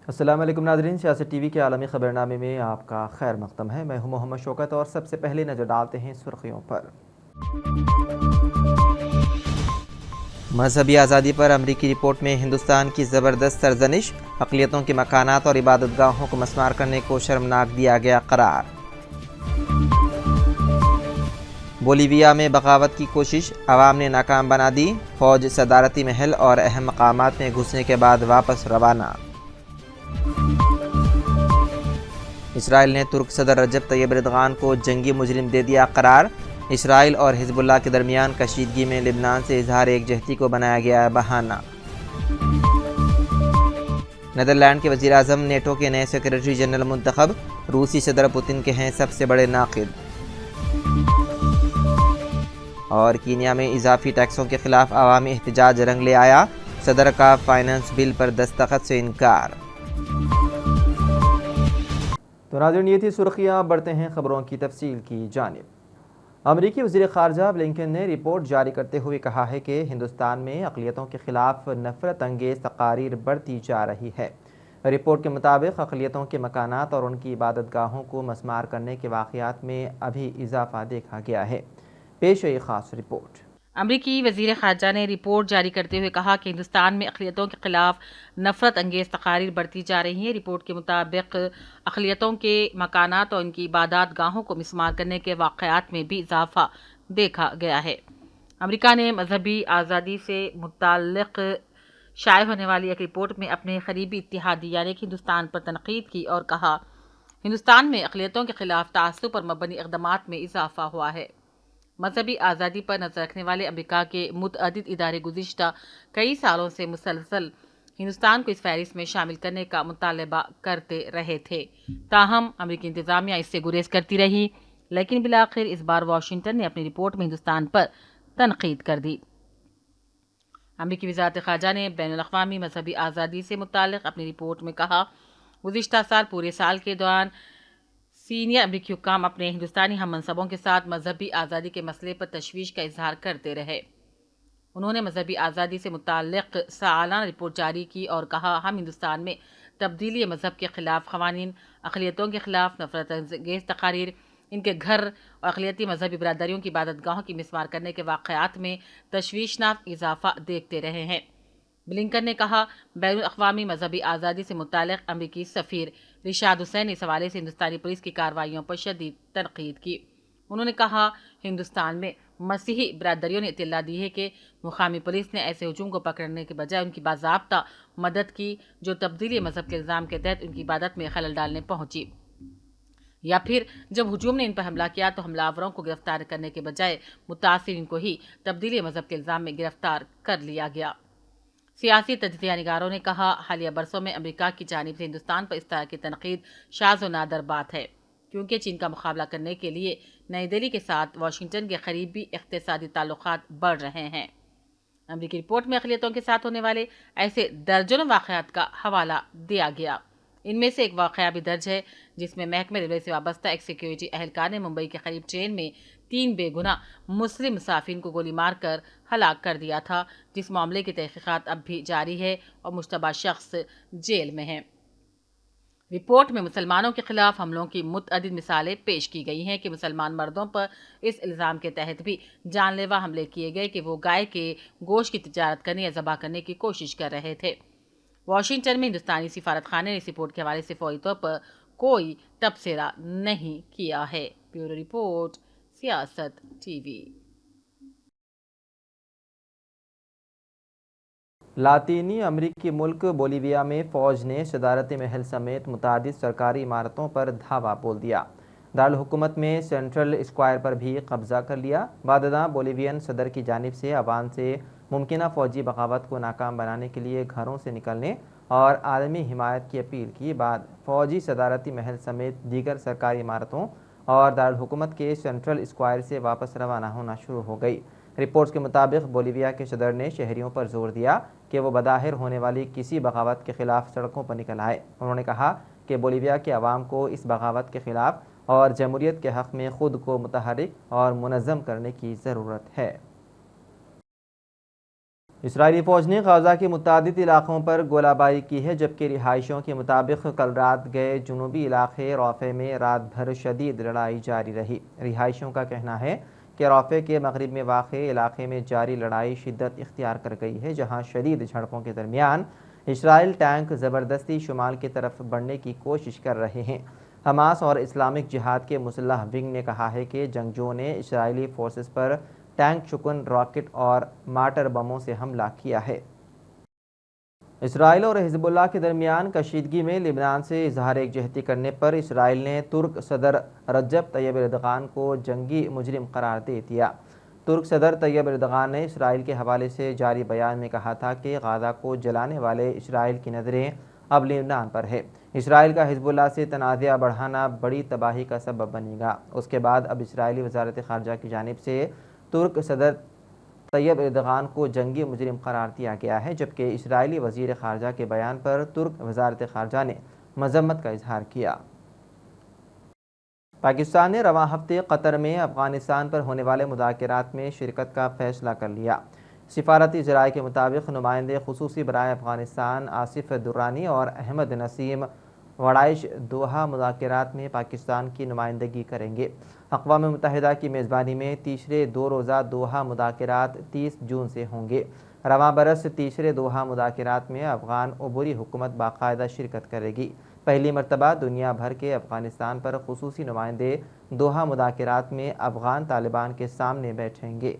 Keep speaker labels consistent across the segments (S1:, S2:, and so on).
S1: السلام علیکم ناظرین، سیاست ٹی وی کے عالمی خبرنامے میں آپ کا خیر مقدم ہے۔ میں ہوں محمد شوکت اور سب سے پہلے نظر ڈالتے ہیں سرخیوں پر۔ مذہبی آزادی پر امریکی رپورٹ میں ہندوستان کی زبردست سرزنش، اقلیتوں کے مکانات اور عبادت گاہوں کو مسمار کرنے کو شرمناک دیا گیا قرار۔ بولیویا میں بغاوت کی کوشش عوام نے ناکام بنا دی، فوج صدارتی محل اور اہم مقامات میں گھسنے کے بعد واپس روانہ۔ اسرائیل نے ترک صدر رجب طیب اردغان کو جنگی مجرم دے دیا قرار۔ اسرائیل اور حزب اللہ کے درمیان کشیدگی میں لبنان سے اظہار یکجہتی کو بنایا گیا ہے بہانہ۔ نیدرلینڈ کے وزیر اعظم نیٹو کے نئے سیکرٹری جنرل منتخب، روسی صدر پوتن کے ہیں سب سے بڑے ناقد۔ اور کینیا میں اضافی ٹیکسوں کے خلاف عوامی احتجاج رنگ لے آیا، صدر کا فائنانس بل پر دستخط سے انکار۔ تو ناظرین، یہ تھی سرخیاں، بڑھتے ہیں خبروں کی تفصیل کی جانب۔ امریکی وزیر خارجہ بلنکن نے رپورٹ جاری کرتے ہوئے کہا ہے کہ ہندوستان میں اقلیتوں کے خلاف نفرت انگیز تقاریر بڑھتی جا رہی ہے۔ رپورٹ کے مطابق اقلیتوں کے مکانات اور ان کی عبادت گاہوں کو مسمار کرنے کے واقعات میں ابھی اضافہ دیکھا گیا ہے۔ پیش ہے یہ خاص رپورٹ۔
S2: امریکی وزیر خارجہ نے رپورٹ جاری کرتے ہوئے کہا کہ ہندوستان میں اقلیتوں کے خلاف نفرت انگیز تقاریر بڑھتی جا رہی ہیں۔ رپورٹ کے مطابق اقلیتوں کے مکانات اور ان کی عبادات گاہوں کو مسمار کرنے کے واقعات میں بھی اضافہ دیکھا گیا ہے۔ امریکہ نے مذہبی آزادی سے متعلق شائع ہونے والی ایک رپورٹ میں اپنے قریبی اتحادی یعنی کہ ہندوستان پر تنقید کی اور کہا ہندوستان میں اقلیتوں کے خلاف تعصب پر مبنی اقدامات میں اضافہ ہوا ہے۔ مذہبی آزادی پر نظر رکھنے والے امریکہ کے متعدد ادارے گزشتہ کئی سالوں سے مسلسل ہندوستان کو اس فہرست میں شامل کرنے کا مطالبہ کرتے رہے تھے، تاہم امریکی انتظامیہ اس سے گریز کرتی رہی، لیکن بالآخر اس بار واشنگٹن نے اپنی رپورٹ میں ہندوستان پر تنقید کر دی۔ امریکی وزارت خارجہ نے بین الاقوامی مذہبی آزادی سے متعلق اپنی رپورٹ میں کہا گزشتہ سال پورے سال کے دوران سینئر امریکی حکام اپنے ہندوستانی ہم منصبوں کے ساتھ مذہبی آزادی کے مسئلے پر تشویش کا اظہار کرتے رہے۔ انہوں نے مذہبی آزادی سے متعلق سالانہ رپورٹ جاری کی اور کہا ہم ہندوستان میں تبدیلی مذہب کے خلاف قوانین، اقلیتوں کے خلاف نفرت انگیز تقاریر، ان کے گھر اور اقلیتی مذہبی برادریوں کی عبادت گاہوں کی مسمار کرنے کے واقعات میں تشویشناک اضافہ دیکھتے رہے ہیں۔ بلنکن نے کہا بین الاقوامی مذہبی آزادی سے متعلق امریکی سفیر رشاد حسین نے اس حوالے سے ہندوستانی پولیس کی کارروائیوں پر شدید تنقید کی۔ انہوں نے کہا ہندوستان میں مسیحی برادریوں نے اطلاع دی ہے کہ مقامی پولیس نے ایسے ہجوم کو پکڑنے کے بجائے ان کی باضابطہ مدد کی جو تبدیلی مذہب کے الزام کے تحت ان کی عبادت میں خلل ڈالنے پہنچی، یا پھر جب ہجوم نے ان پر حملہ کیا تو حملہ آوروں کو گرفتار کرنے کے بجائے متاثرین کو ہی تبدیلی مذہب کے الزام میں گرفتار کر لیا گیا۔ سیاسی تجزیہ نگاروں نے کہا حالیہ برسوں میں امریکہ کی جانب سے ہندوستان پر اس طرح کی تنقید شاذ و نادر بات ہے، کیونکہ چین کا مقابلہ کرنے کے لیے نئی دہلی کے ساتھ واشنگٹن کے قریبی اقتصادی تعلقات بڑھ رہے ہیں۔ امریکی رپورٹ میں اقلیتوں کے ساتھ ہونے والے ایسے درجنوں واقعات کا حوالہ دیا گیا۔ ان میں سے ایک واقعہ بھی درج ہے جس میں محکمہ ریلوے سے وابستہ ایک سیکیورٹی اہلکار نے ممبئی کے قریب ٹرین میں 3 بے گناہ مسلم مسافرین کو گولی مار کر ہلاک کر دیا تھا، جس معاملے کی تحقیقات اب بھی جاری ہے اور مشتبہ شخص جیل میں ہے۔ رپورٹ میں مسلمانوں کے خلاف حملوں کی متعدد مثالیں پیش کی گئی ہیں کہ مسلمان مردوں پر اس الزام کے تحت بھی جان لیوا حملے کیے گئے کہ وہ گائے کے گوشت کی تجارت کرنے یا ذبح کرنے کی کوشش کر رہے تھے۔ واشنگٹن میں ہندوستانی سفارت خانے نے اس رپورٹ کے حوالے سے فوری طور پر کوئی تبصرہ نہیں کیا ہے۔ بیورو رپورٹ، سیاست ٹی وی۔
S1: لاطینی امریکی ملک بولیویا میں فوج نے صدارتی محل سمیت متعدد سرکاری عمارتوں پر دھاوا بول دیا۔ دارالحکومت میں سینٹرل اسکوائر پر بھی قبضہ کر لیا۔ بعد بولیوین صدر کی جانب سے عوام سے ممکنہ فوجی بغاوت کو ناکام بنانے کے لیے گھروں سے نکلنے اور عالمی حمایت کی اپیل کی بعد فوجی صدارتی محل سمیت دیگر سرکاری عمارتوں اور دارالحکومت کے سینٹرل اسکوائر سے واپس روانہ ہونا شروع ہو گئی۔ رپورٹس کے مطابق بولیویا کے صدر نے شہریوں پر زور دیا کہ وہ بظاہر ہونے والی کسی بغاوت کے خلاف سڑکوں پر نکل آئے۔ انہوں نے کہا کہ بولیویا کے عوام کو اس بغاوت کے خلاف اور جمہوریت کے حق میں خود کو متحرک اور منظم کرنے کی ضرورت ہے۔ اسرائیلی فوج نے غزہ کے متعدد علاقوں پر گولہ باری کی ہے، جبکہ رہائشیوں کے مطابق کل رات گئے جنوبی علاقے رافع میں رات بھر شدید لڑائی جاری رہی۔ رہائشیوں کا کہنا ہے کہ رافع کے مغرب میں واقع علاقے میں جاری لڑائی شدت اختیار کر گئی ہے، جہاں شدید جھڑپوں کے درمیان اسرائیل ٹینک زبردستی شمال کی طرف بڑھنے کی کوشش کر رہے ہیں۔ حماس اور اسلامک جہاد کے مسلح ونگ نے کہا ہے کہ جنگجوؤں نے اسرائیلی فورسز پر ٹینک شکن راکٹ اور مارٹر بموں سے حملہ کیا ہے۔ اسرائیل اور حزب اللہ کے درمیان کشیدگی میں لبنان سے اظہار یکجہتی کرنے پر اسرائیل نے ترک صدر رجب طیب اردغان کو جنگی مجرم قرار دے دیا۔ ترک صدر طیب اردغان نے اسرائیل کے حوالے سے جاری بیان میں کہا تھا کہ غزہ کو جلانے والے اسرائیل کی نظریں اب لبنان پر ہے۔ اسرائیل کا حزب اللہ سے تنازعہ بڑھانا بڑی تباہی کا سبب بنے گا۔ اس کے بعد اب اسرائیلی وزارت خارجہ کی جانب سے ترک صدر طیب اردغان کو جنگی مجرم قرار دیا گیا ہے، جبکہ اسرائیلی وزیر خارجہ کے بیان پر ترک وزارت خارجہ نے مذمت کا اظہار کیا۔ پاکستان نے رواں ہفتے قطر میں افغانستان پر ہونے والے مذاکرات میں شرکت کا فیصلہ کر لیا۔ سفارتی ذرائع کے مطابق نمائندے خصوصی برائے افغانستان آصف درانی اور احمد نسیم وڑائش دوحہ مذاکرات میں پاکستان کی نمائندگی کریں گے۔ اقوام متحدہ کی میزبانی میں تیسرے 2 روزہ دوحہ مذاکرات 30 جون سے ہوں گے۔ رواں برس تیسرے دوحہ مذاکرات میں افغان عبوری حکومت باقاعدہ شرکت کرے گی۔ پہلی مرتبہ دنیا بھر کے افغانستان پر خصوصی نمائندے دوحہ مذاکرات میں افغان طالبان کے سامنے بیٹھیں گے۔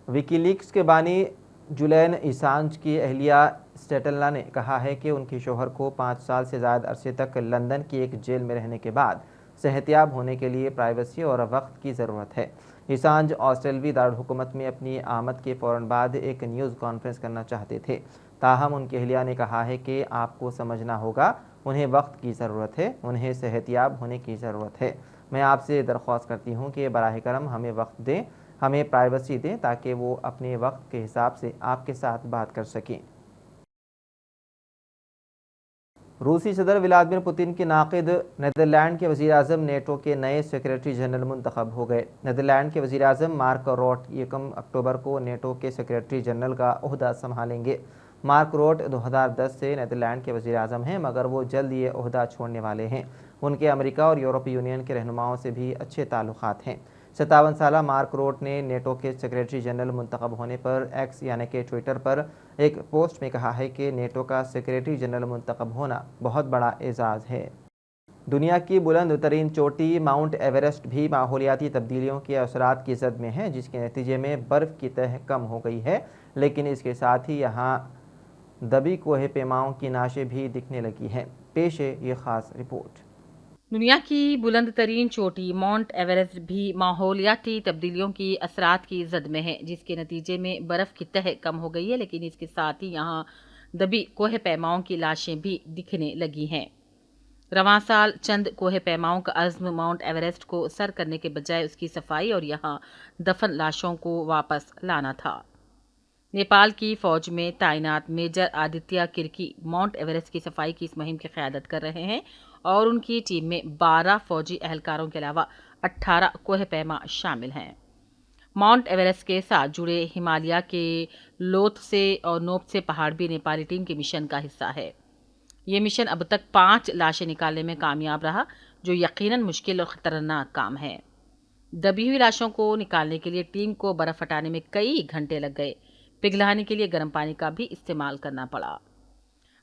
S1: وکی لیکس کے بانی جولین اسانج کی اہلیہ سٹیٹلا نے کہا ہے کہ ان کے شوہر کو 5 سال سے زائد عرصے تک لندن کی ایک جیل میں رہنے کے بعد صحتیاب ہونے کے لیے پرائیویسی اور وقت کی ضرورت ہے۔ اسانج آسٹریلوی دارالحکومت میں اپنی آمد کے فوراً بعد ایک نیوز کانفرنس کرنا چاہتے تھے، تاہم ان کی اہلیہ نے کہا ہے کہ آپ کو سمجھنا ہوگا، انہیں وقت کی ضرورت ہے، انہیں صحتیاب ہونے کی ضرورت ہے۔ میں آپ سے درخواست کرتی ہوں کہ براہ کرم ہمیں وقت دیں، ہمیں پرائیویسی دیں تاکہ وہ اپنے وقت کے حساب سے آپ کے ساتھ بات کر سکیں۔ روسی صدر ولادیمیر پوتن کے ناقد نیدرلینڈ کے وزیر اعظم نیٹو کے نئے سیکریٹری جنرل منتخب ہو گئے۔ نیدرلینڈ کے وزیر اعظم مارک روٹ 1 اکتوبر کو نیٹو کے سیکریٹری جنرل کا عہدہ سنبھالیں گے۔ مارک روٹ 2010 سے نیدرلینڈ کے وزیر اعظم ہیں، مگر وہ جلد یہ عہدہ چھوڑنے والے ہیں۔ ان کے امریکہ اور یورپی یونین کے رہنماؤں سے بھی اچھے تعلقات ہیں۔ 57 سالہ مارک روٹ نے نیٹو کے سیکریٹری جنرل منتخب ہونے پر ایکس یعنی کہ ٹویٹر پر ایک پوسٹ میں کہا ہے کہ نیٹو کا سیکریٹری جنرل منتخب ہونا بہت بڑا اعزاز ہے۔ دنیا کی بلند ترین چوٹی ماؤنٹ ایورسٹ بھی ماحولیاتی تبدیلیوں کے اثرات کی زد میں ہے، جس کے نتیجے میں برف کی تہ کم ہو گئی ہے، لیکن اس کے ساتھ ہی یہاں دبی کوہ پیماؤں کی نعشیں بھی دکھنے لگی ہیں۔ پیش ہے یہ خاص رپورٹ۔
S2: دنیا کی بلند ترین چوٹی ماؤنٹ ایورسٹ بھی ماحولیاتی تبدیلیوں کی اثرات کی زد میں ہے، جس کے نتیجے میں برف کی تہ کم ہو گئی ہے، لیکن اس کے ساتھ ہی یہاں دبی کوہ پیماؤں کی لاشیں بھی دکھنے لگی ہیں۔ رواں سال چند کوہ پیماؤں کا عزم ماؤنٹ ایورسٹ کو سر کرنے کے بجائے اس کی صفائی اور یہاں دفن لاشوں کو واپس لانا تھا۔ نیپال کی فوج میں تعینات میجر آدتیہ کرکی ماؤنٹ ایورسٹ کی صفائی کی اس مہم کی قیادت کر رہے ہیں اور ان کی ٹیم میں 12 فوجی اہلکاروں کے علاوہ 18 کوہ پیما شامل ہیں۔ ماؤنٹ ایورسٹ کے ساتھ جڑے ہمالیہ کے لوتسے اور نوپسے پہاڑ بھی نیپالی ٹیم کے مشن کا حصہ ہے۔ یہ مشن اب تک 5 لاشیں نکالنے میں کامیاب رہا، جو یقیناً مشکل اور خطرناک کام ہے۔ دبی ہوئی لاشوں کو نکالنے کے لیے ٹیم کو برف ہٹانے میں کئی گھنٹے لگ گئے، پگھلانے کے لیے گرم پانی کا بھی استعمال کرنا پڑا۔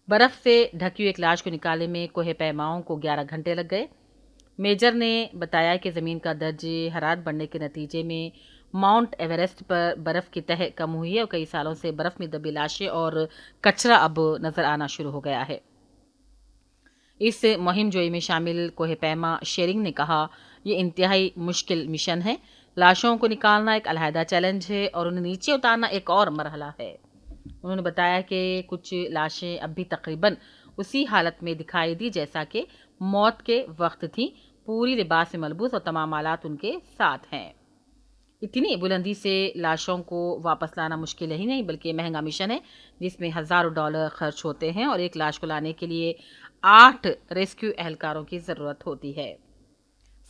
S2: برف سے ڈھکی ہوئی ایک لاش کو نکالنے میں کوہ پیماؤں کو 11 گھنٹے لگ گئے۔ میجر نے بتایا کہ زمین کا درجہ حرارت بڑھنے کے نتیجے میں ماؤنٹ ایورسٹ پر برف کی تہ کم ہوئی ہے اور کئی سالوں سے برف میں دبی لاشیں اور کچرا اب نظر آنا شروع ہو گیا ہے۔ اس مہم جوئی میں شامل کوہ پیما شیرنگ نے کہا، یہ انتہائی مشکل مشن ہے۔ لاشوں کو نکالنا ایک علیحدہ چیلنج ہے اور انہیں نیچے اتارنا ایک اور مرحلہ ہے۔ انہوں نے بتایا کہ کچھ لاشیں اب بھی تقریباً اسی حالت میں دکھائی دی جیسا کہ موت کے وقت تھیں، پوری لباس میں ملبوس اور تمام آلات ان کے ساتھ ہیں۔ اتنی بلندی سے لاشوں کو واپس لانا مشکل ہی نہیں بلکہ مہنگا مشن ہے، جس میں $1000 خرچ ہوتے ہیں اور ایک لاش کو لانے کے لیے 8 ریسکیو اہلکاروں کی ضرورت ہوتی ہے۔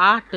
S2: 8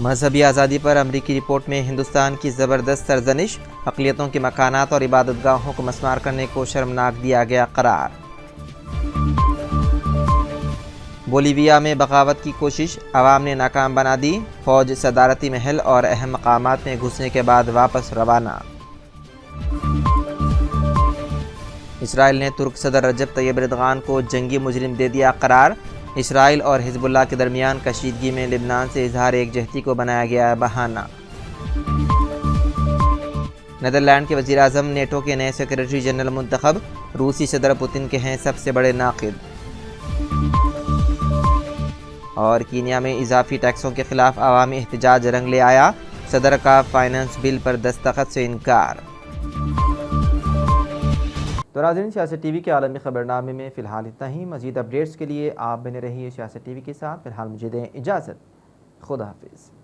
S1: مذہبی آزادی پر امریکی رپورٹ میں ہندوستان کی زبردست سرزنش، اقلیتوں کے مکانات اور عبادت گاہوں کو مسمار کرنے کو شرمناک دیا گیا قرار۔ بولیویا میں بغاوت کی کوشش، عوام نے ناکام بنا دی، فوج صدارتی محل اور اہم مقامات میں گھسنے کے بعد واپس روانہ۔ اسرائیل نے ترک صدر رجب طیب اردغان کو جنگی مجرم دے دیا قرار۔ اسرائیل اور حزب اللہ کے درمیان کشیدگی میں لبنان سے اظہار یکجہتی کو بنایا گیا بہانہ۔ نیدرلینڈ کے وزیر اعظم نیٹو کے نئے سیکرٹری جنرل منتخب، روسی صدر پوتن کے ہیں سب سے بڑے ناقد۔ اور کینیا میں اضافی ٹیکسوں کے خلاف عوامی احتجاج رنگ لے آیا، صدر کا فائنانس بل پر دستخط سے انکار۔ تو ناظرین، سیاست ٹی وی کے عالمی خبرنامے میں فی الحال اتنا ہی۔ مزید اپڈیٹس کے لیے آپ بنے رہیے سیاست ٹی وی کے ساتھ۔ فی الحال مجھے دیں اجازت، خدا حافظ۔